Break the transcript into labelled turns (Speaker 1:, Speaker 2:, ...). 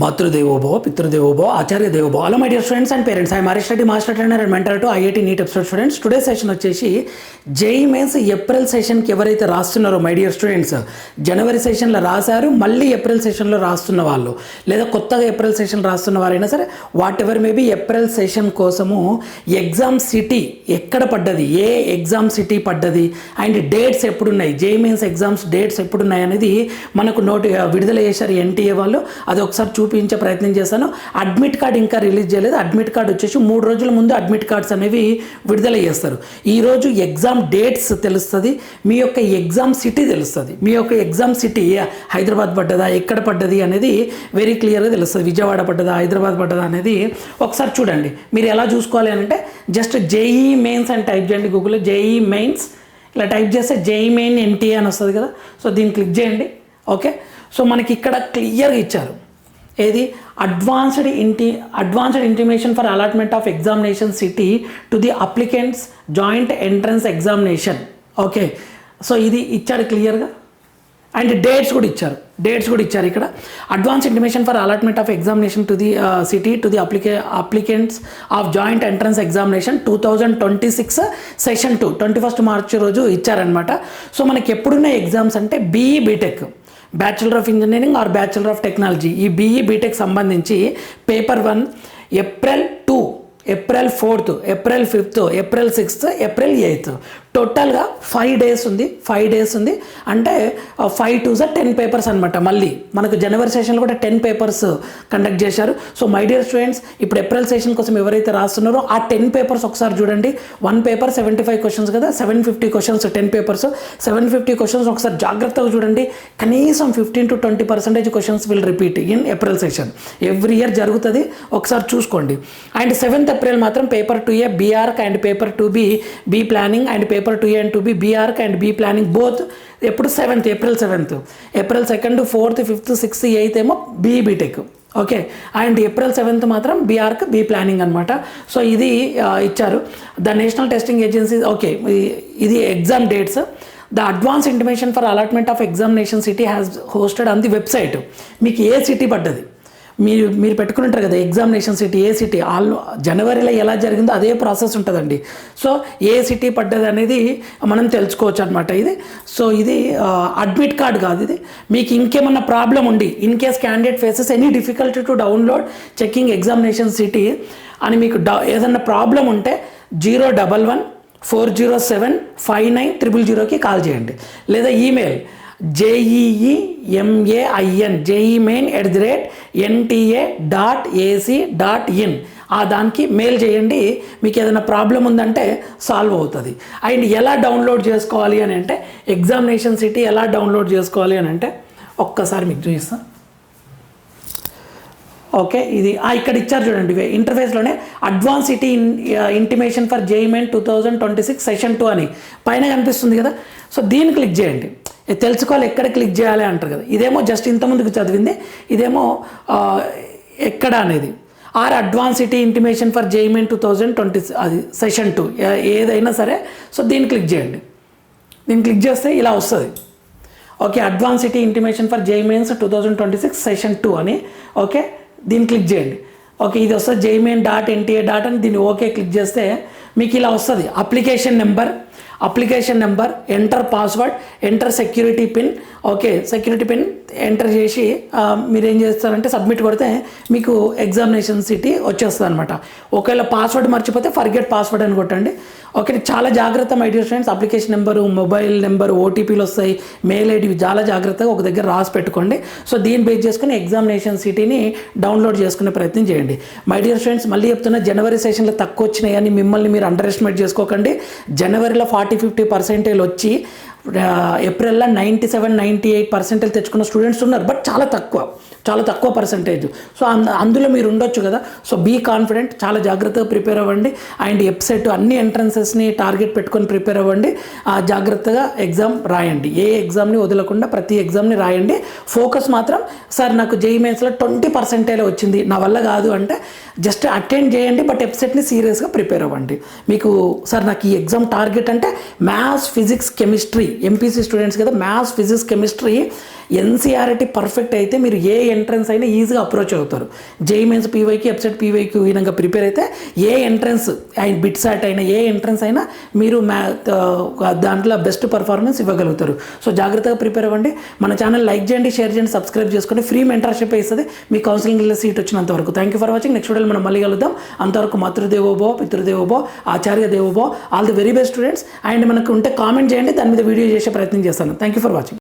Speaker 1: मातृदेवोभव पितृदेवोभव आचार्य देवोभव hello my dear friends and parents I Harish Reddy master trainer and mentor to IIT NEET episode students today session వచ్చేసి JEE mains April సెషన్కి ఎవరైతే రాస్తున్నారో మై డియర్ స్టూడెంట్స్ జనవరి సెషన్లో రాశారు మళ్ళీ ఏప్రిల్ సెషన్లో రాస్తున్న వాళ్ళు లేదా కొత్తగా ఏప్రిల్ సెషన్ రాస్తున్న వారైనా సరే whatever maybe April session కోసము ఎగ్జామ్ సిటీ ఎక్కడ పడ్డది ఏ ఎగ్జామ్ సిటీ పడ్డది అండ్ డేట్స్ ఎప్పుడున్నాయి జేఈ మెయిన్స్ ఎగ్జామ్స్ డేట్స్ ఎప్పుడున్నాయి అనేది మనకు విడుదల చేశారు ఎన్టీఏ వాళ్ళు అది ఒకసారి చూపించే ప్రయత్నం చేశాను. అడ్మిట్ కార్డ్ ఇంకా రిలీజ్ చేయలేదు. అడ్మిట్ కార్డ్ వచ్చేసి 3 రోజుల ముందు అడ్మిట్ కార్డ్స్ అనేవి విడుదల చేస్తారు. ఈరోజు ఎగ్జామ్ డేట్స్ తెలుస్తుంది, మీ యొక్క ఎగ్జామ్ సిటీ తెలుస్తుంది. మీ యొక్క ఎగ్జామ్ సిటీ హైదరాబాద్ పడ్డదా ఎక్కడ పడ్డది అనేది వెరీ క్లియర్గా తెలుస్తుంది. విజయవాడ పడ్డదా హైదరాబాద్ పడ్డదా అనేది ఒకసారి చూడండి. మీరు ఎలా చూసుకోవాలి అంటే జస్ట్ జేఈ మెయిన్స్ అని టైప్ చేయండి గూగుల్లో. జేఈ మెయిన్స్ ఇలా టైప్ చేస్తే జేఈ మెయిన్ ఎన్టీఏ అని వస్తుంది కదా, సో దీన్ని క్లిక్ చేయండి. ఓకే, సో మనకి ఇక్కడ క్లియర్గా ఇచ్చారు ఏది advanced intimation for allotment of examination city to the applicants joint entrance examination. Okay, so ఇది ఇచ్చాడు క్లియర్గా అండ్ డేట్స్ కూడా ఇచ్చారు ఇక్కడ. Advance intimation for allotment of examination to the city to the applicants of joint entrance examination 2026 session 2 21 March రోజు ఇచ్చారనమాట. So మనకి ఎప్పుడున్న ఎగ్జామ్స్ అంటే BE BTech, bachelor of engineering or bachelor of technology, ఈ BE BTech సంబంధించి paper 1 April 2, April 4, April 5, April 6, April 8, టోటల్గా 5 days ఉంది అంటే 5 to 10 పేపర్స్ అనమాట. మళ్ళీ మనకు జనవరి సెషన్లో కూడా 10 పేపర్స్ కండక్ట్ చేశారు. సో మై డియర్ స్టూడెంట్స్, ఇప్పుడు ఏప్రిల్ సెషన్ కోసం ఎవరైతే రాస్తున్నారో ఆ 10 పేపర్స్ ఒకసారి చూడండి. 1 పేపర్ 75 క్వశ్చన్స్ కదా, 750 క్వశ్చన్స్ 10 పేపర్స్, 750 క్వశ్చన్స్ ఒకసారి జాగ్రత్తగా చూడండి. కనీసం 15 to 20% questions will repeat in April session. Every year జరుగుతుంది, ఒకసారి చూసుకోండి. అండ్ 7th ఏప్రిల్ మాత్రం paper 2A BArch and paper 2B B planning and paper 2A and 2B BArch and B planning both ఎప్పుడు 7th April 7th, April 2nd, 4th, 5th, 6th, 8th ఏమో BE BTech. Okay, and April 7th మాత్రం BArch B planning అనమాట. So ఇది ఇచ్చారు the National Testing Agency. Okay, ఇది exam dates. The advance intimation for allotment of examination city has hosted on the website. మీకు ఏ city పడ్డది మీరు పెట్టుకుంటారు కదా ఎగ్జామినేషన్ సిటీ, ఏ సిటీ జనవరిలో ఎలా జరిగిందో అదే ప్రాసెస్ ఉంటుందండి. సో ఏ సిటీ పడ్డది అనేది మనం తెలుసుకోవచ్చు అనమాట ఇది. సో ఇది అడ్మిట్ కార్డ్ కాదు, ఇది మీకు ఇంకేమన్నా ప్రాబ్లం ఉండి in case candidate faces any difficulty to download checking examination city అని మీకు ఏదన్నా ప్రాబ్లం ఉంటే 011-407-59000కి కాల్ చేయండి, లేదా ఈమెయిల్ jeemain@nta.ac.in ఆ దానికి మెయిల్ చేయండి. మీకు ఏదైనా ప్రాబ్లం ఉందంటే సాల్వ్ అవుతుంది. అండ్ ఎలా డౌన్లోడ్ చేసుకోవాలి అని అంటే ఎగ్జామినేషన్ సిటీ ఎలా డౌన్లోడ్ చేసుకోవాలి అని అంటే ఒక్కసారి మీకు చూపిస్తాను. ఓకే, ఇది ఇక్కడ ఇచ్చారు చూడండి ఇంటర్ఫేస్లోనే advance city intimation for JEE main 2026 session 2 అని పైన కనిపిస్తుంది కదా. సో దీన్ని క్లిక్ చేయండి. తెలుసుకోవాలి ఎక్కడ క్లిక్ చేయాలి అంటారు కదా, ఇదేమో జస్ట్ ఇంతకుముందుకు చదివింది, ఇదేమో ఎక్కడ అనేది advance city intimation for JEE main 2020 అది సెషన్ 2 ఏదైనా సరే. సో దీన్ని క్లిక్ చేయండి. దీన్ని క్లిక్ చేస్తే ఇలా వస్తుంది. Okay, advance city intimation for JEE mains 2026 session 2 అని. ఓకే, దీన్ని క్లిక్ చేయండి. ఓకే, ఇది వస్తుంది jeemain.nta. అని దీన్ని ఓకే క్లిక్ చేస్తే మీకు ఇలా వస్తుంది. Application number, enter password, enter security pin. Okay, security pin enter చేసి మీరు ఏం చేస్తారంటే సబ్మిట్ కొడితే మీకు ఎగ్జామినేషన్ సిటీ వచ్చేస్తుంది అనమాట. ఒకవేళ పాస్వర్డ్ మర్చిపోతే ఫర్గెట్ పాస్వర్డ్ అని కొట్టండి. ఓకే, చాలా జాగ్రత్త my dear friends. Application number, mobile number, ఓటీపీలు వస్తాయి, మెయిల్ ఐడి, చాలా జాగ్రత్తగా ఒక దగ్గర రాసి పెట్టుకోండి. సో దీన్ని బేస్ చేసుకుని ఎగ్జామినేషన్ సిటీని డౌన్లోడ్ చేసుకునే ప్రయత్నం చేయండి. మై డియర్ ఫ్రెండ్స్, మళ్ళీ చెప్తున్నా, జనవరి సెషన్లో తక్కువ వచ్చినాయని మిమ్మల్ని మీరు అండర్ ఎస్టిమేట్ చేసుకోకండి. జనవరిలో 40-50% వచ్చి ఏప్రిల్లో 97-98% తెచ్చుకున్న స్టూడెంట్స్ ఉన్నారు, బట్ చాలా తక్కువ పర్సంటేజ్. సో అందులో మీరు ఉండొచ్చు కదా. సో బీ కాన్ఫిడెంట్, చాలా జాగ్రత్తగా ప్రిపేర్ అవ్వండి. అండ్ వెబ్సైట్ అన్ని ఎంట్రన్సెస్ని టార్గెట్ పెట్టుకొని ప్రిపేర్ అవ్వండి. జాగ్రత్తగా ఎగ్జామ్ రాయండి, ఏ ఎగ్జామ్ని వదలకుండా ప్రతి ఎగ్జామ్ని రాయండి. ఫోకస్ మాత్రం సార్ నాకు జేఈ మెయిన్స్లో 20% వచ్చింది, నా వల్ల కాదు అంటే జస్ట్ అటెండ్ చేయండి, బట్ వెబ్సైట్ని సీరియస్గా ప్రిపేర్ అవ్వండి. మీకు సార్ నాకు ఈ ఎగ్జామ్ టార్గెట్ అంటే maths, physics, chemistry, MPC students కదా, maths, physics, chemistry NCERT perfect అయితే మీరు ఏ ఎంట్రన్స్ అయినా ఈజీగా అప్రోచ్ అవుతారు. JEE mains PYQ website PYQ విధంగా ప్రిపేర్ అయితే ఏ ఎంట్రన్స్ అండ్ బిట్సాట్ అయినా ఏ ఎంట్రన్స్ అయినా మీరు దాంట్లో బెస్ట్ పర్ఫార్మెన్స్ ఇవ్వగలుగుతారు. సో జాగ్రత్తగా ప్రిపేర్ అవ్వండి. మన ఛానల్ లైక్ చేయండి, షేర్ చేయండి, సబ్స్క్రైబ్ చేసుకోండి. ఫ్రీ మెంటర్షిప్ ఇస్తుంది మీ కౌన్సిలింగ్లో సీట్ వచ్చినంత వరకు. Thank you for watching. Next వీడియోలో మనం మళ్ళీ కలుద్దాం. అంతవరకు మాతృదేవోభవ, పితృదేవోభవ, ఆచార్య దేవోభవ. All the very best students. And మనకు ఉంటే కామెంట్ చేయండి, దాని మీద వీడియో చేసే ప్రయత్నం చేస్తాను. Thank you for watching.